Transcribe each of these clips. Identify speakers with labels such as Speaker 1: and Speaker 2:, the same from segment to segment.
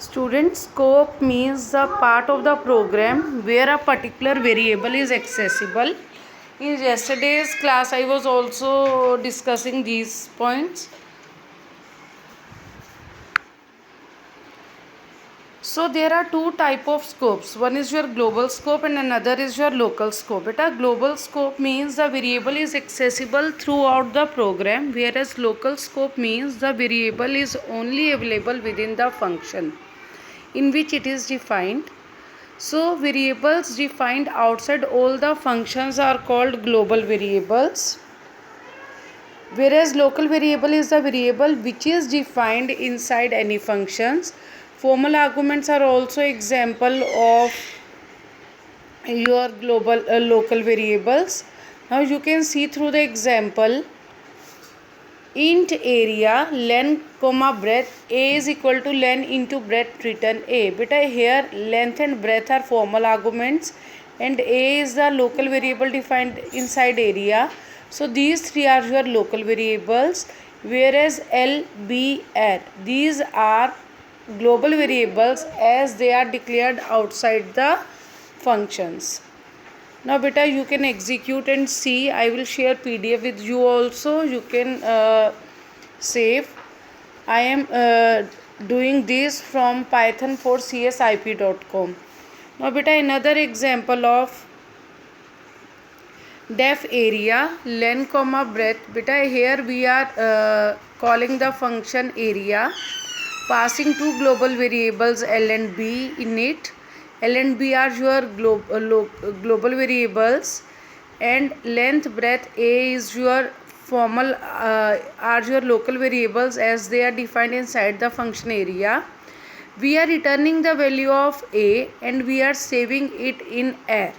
Speaker 1: Student scope means the part of the program where a particular variable is accessible. In yesterday's class, I was also discussing these points. So there are two type of scopes. One is your global scope and another is your local scope. Beta, global scope means the variable is accessible throughout the program, whereas local scope means the variable is only available within the function in which it is defined. So variables defined outside all the functions are called global variables, whereas local variable is the variable which is defined inside any functions. Formal arguments are also example of your global local variables. Now you can see through the example. Int area length comma breadth a is equal to length into breadth written a. Beta, here length and breadth are formal arguments and a is the local variable defined inside area. So these three are your local variables, whereas L, B, R, these are global variables as they are declared outside the functions. Now beta, you can execute and see. I will share PDF with you also. You can save. I am doing this from Python for csip.com. Now beta, another example of def area length comma breadth. Beta, here we are calling the function area, passing two global variables L and B in it. L and B are your global variables, and length breadth A is your formal are your local variables as they are defined inside the function area. We are returning the value of A and we are saving it in R.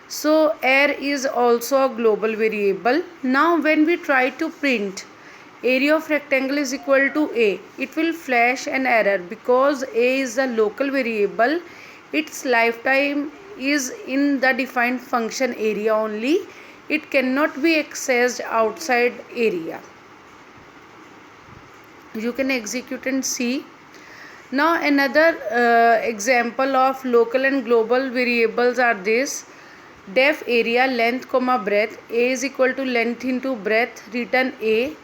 Speaker 1: So R is also a global variable. Now when we try to print area of rectangle is equal to A, it will flash an error because A is a local variable. Its lifetime is in the defined function area only. It cannot be accessed outside area. You can execute and see. Now another example of local and global variables are this. Def area length comma breadth A is equal to length into breadth return A.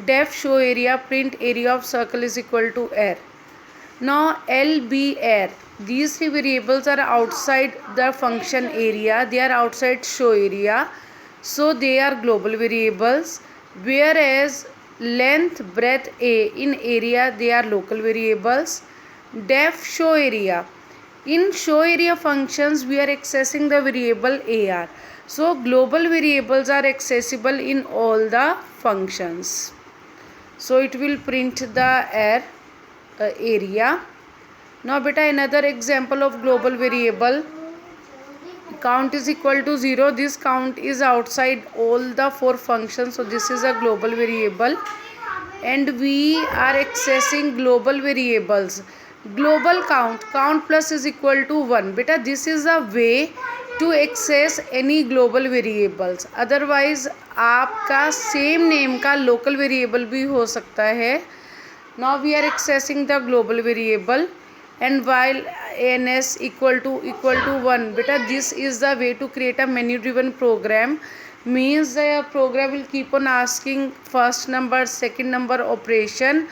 Speaker 1: Def show area print area of circle is equal to R. Now L, B, R, these three variables are outside the function area. They are outside show area, so they are global variables, whereas length, breadth, A in area they are local variables. Def show area, in show area functions we are accessing the variable AR, so global variables are accessible in all the functions. So it will print the R area. Now beta, another example of global variable, count is equal to 0. This count is outside all the four functions, so this is a global variable, and we are accessing global variables. Global count plus is equal to 1. Beta, this is a way to access any global variables. Otherwise आपका same name का local variable भी हो सकता है. Now we are accessing the global variable, and while ans equal to 1, beta, this is the way to create a menu driven program. Means the program will keep on asking first number, second number operation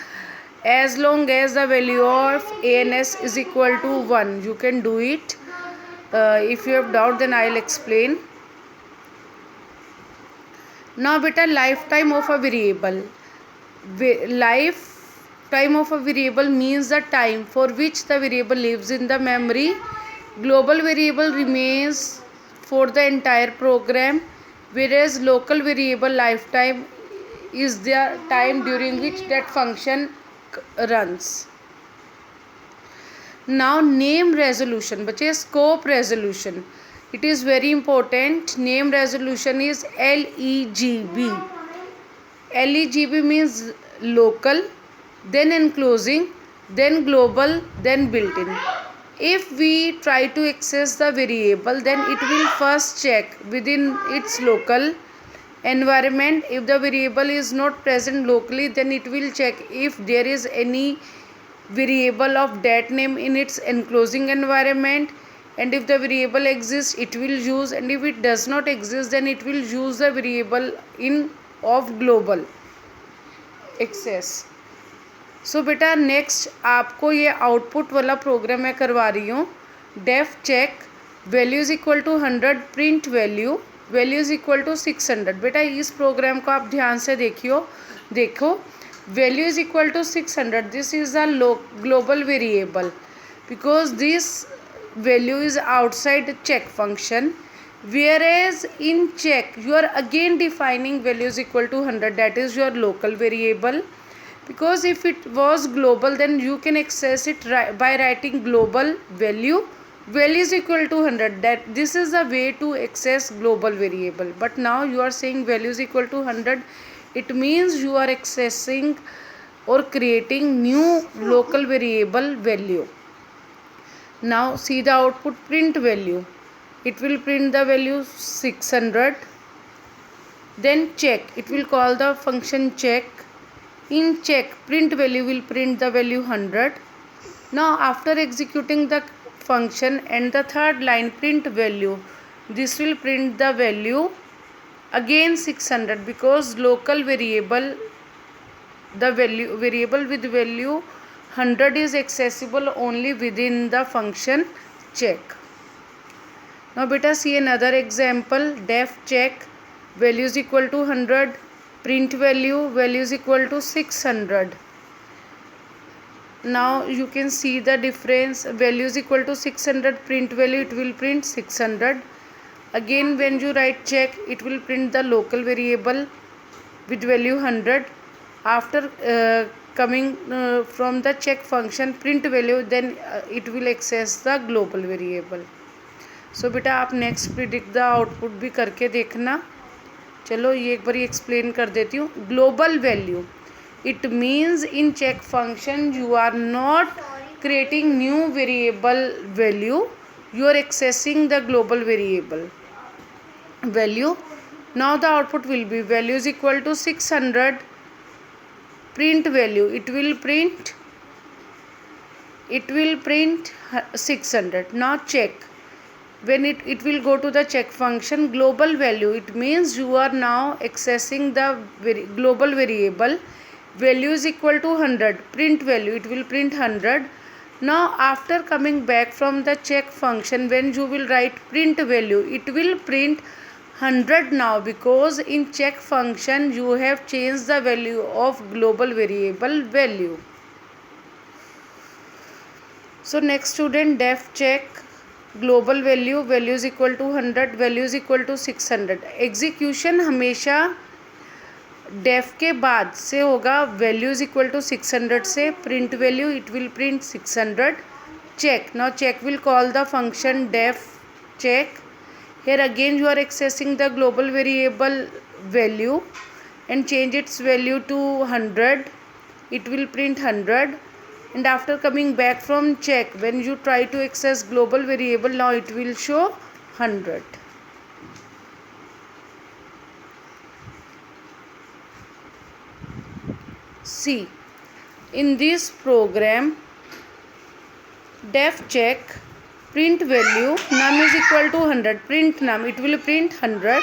Speaker 1: as long as the value of ans is equal to 1. You can do it. If you have doubt, then I'll explain. Now beta, lifetime of a variable. Lifetime of a variable means the time for which the variable lives in the memory. Global variable remains for the entire program, whereas local variable lifetime is the time during which that function runs. Now name resolution, बच्चे scope resolution, it is very important. Name resolution is LEGB. LEGB means local, then enclosing, then global, then built-in. If we try to access the variable, then it will first check within its local environment. If the variable is not present locally, then it will check if there is any variable of that name in its enclosing environment, and if the variable exists it will use, and if it does not exist then it will use the variable in of global access. सो बेटा next आपको ये output वाला programme मैं करवा रही हूँ. Def check value is equal to 100 print value is equal to 600. बेटा इस प्रोग्राम को आप ध्यान से देखो value is equal to 600. This is the global variable because this value is outside check function, whereas in check you are again defining value is equal to 100, that is your local variable. Because if it was global then you can access it by writing global value is equal to 100, that this is the way to access global variable. But now you are saying value is equal to 100, it means you are accessing or creating new local variable value. Now see the output print value, it will print the value 600. Then check, it will call the function check. In check print value will print the value 100. Now after executing the function and the third line print value, this will print the value again 600, because local variable, the variable with value 100 is accessible only within the function check. Now beta see another example. Def check value is equal to 100, print value is equal to 600. Now you can see the difference. Value is equal to 600, print value it will print 600. Again when you write check it will print the local variable with value 100. After coming from the check function print value, then it will access the global variable. सो बेटा आप next predict the output भी करके देखना. चलो ये एक बार explain कर देती हूँ. Global value it means in check function you are not creating new variable value, you are accessing the global variable value. Now the output will be value is equal to 600, print value it will print 600. Now check, when it will go to the check function. Global value it means you are now accessing the global variable. Value is equal to 100, print value it will print 100. Now after coming back from the check function, when you will write print value it will print 100 now, because in check function you have changed the value of global variable value. So next student, def check global value is equal to 100, value is equal to 600. Execution हमेशा def के बाद से होगा. Value is equal to 600 से print value it will print 600. Check, now check will call the function def check. Here again you are accessing the global variable value and change its value to 100, it will print 100. And after coming back from check, when you try to access global variable, now it will show 100. See, in this program def check print value num is equal to 100, print num it will print 100.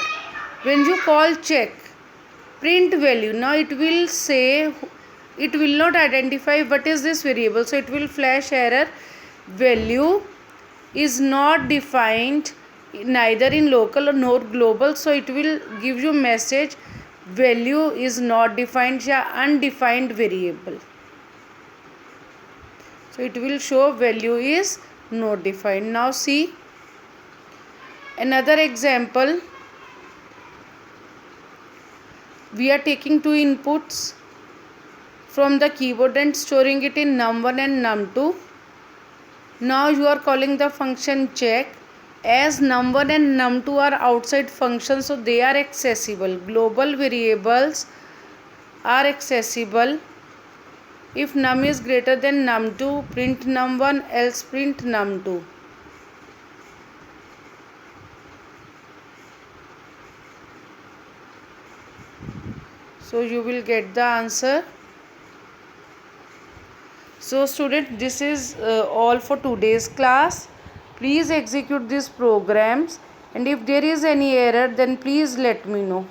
Speaker 1: When you call check print value, now it will say, it will not identify what is this variable, so it will flash error, value is not defined neither in local nor global. So it will give you message value is not defined या undefined variable. So it will show value is not defined. Now see another example. We are taking two inputs from the keyboard and storing it in num1 and num2. Now you are calling the function check. As num1 and num2 are outside functions, so they are accessible. Global variables are accessible. If num is greater than num2, print num1, else print num2. So you will get the answer. So student, this is all for today's class. Please execute these programs, and if there is any error then please let me know.